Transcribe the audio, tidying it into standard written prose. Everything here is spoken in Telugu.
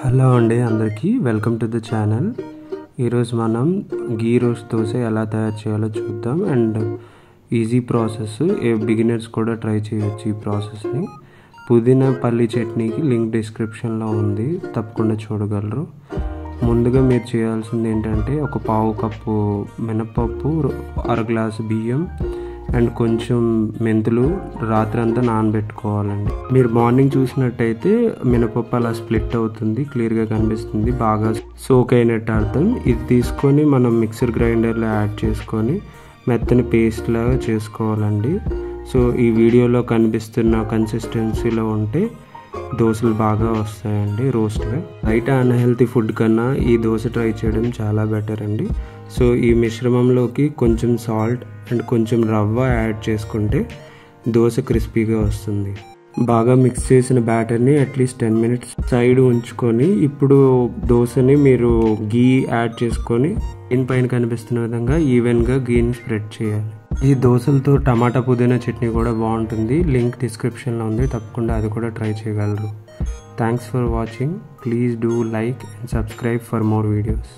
హలో అండి, అందరికీ వెల్కమ్ టు ద ఛానల్. ఈరోజు మనం గీ రోస్ట్ దోశ ఎలా తయారు చేయాలో చూద్దాం. అండ్ ఈజీ ప్రాసెస్, బిగినర్స్ కూడా ట్రై చేయొచ్చు ఈ ప్రాసెస్ని. పుదీనా పల్లి చట్నీకి లింక్ డిస్క్రిప్షన్లో ఉంది, తప్పకుండా చూడగలరు. ముందుగా మీరు చేయాల్సింది ఏంటంటే, ఒక పావు కప్పు మినపప్పు, అర గ్లాసు బియ్యం అండ్ కొంచెం మెంతులు రాత్రంతా నానబెట్టుకోవాలండి. మీరు మార్నింగ్ చూసినట్టయితే మినపప్పు అలా స్ప్లిట్ అవుతుంది, క్లియర్గా కనిపిస్తుంది, బాగా సోక్ అయినట్టు అర్థం. ఇది తీసుకొని మనం మిక్సర్ గ్రైండర్లో యాడ్ చేసుకొని మెత్తని పేస్ట్ లాగా చేసుకోవాలండి. సో ఈ వీడియోలో కనిపిస్తున్న కన్సిస్టెన్సీలో ఉంటే దోశలు బాగా వస్తాయండి రోస్ట్గా. బయట అన్హెల్తీ ఫుడ్ కన్నా ఈ దోశ ట్రై చేయడం చాలా బెటర్ అండి. సో ఈ మిశ్రమంలోకి కొంచెం సాల్ట్ అండ్ కొంచెం రవ్వ యాడ్ చేసుకుంటే దోశ క్రిస్పీగా వస్తుంది. బాగా మిక్స్ చేసిన బ్యాటర్ని అట్లీస్ట్ 10 minutes సైడ్ ఉంచుకొని ఇప్పుడు దోశని మీరు గీ యాడ్ చేసుకొని పైన కనిపిస్తున్న విధంగా ఈవెన్గా గీని స్ప్రెడ్ చేయాలి. ఈ దోశలతో టమాటా పుదీనా చట్నీ కూడా బాగుంటుంది, లింక్ డిస్క్రిప్షన్లో ఉంది, తప్పకుండా అది కూడా ట్రై చేయగలరు. Thanks for watching. Please do like and subscribe for more videos.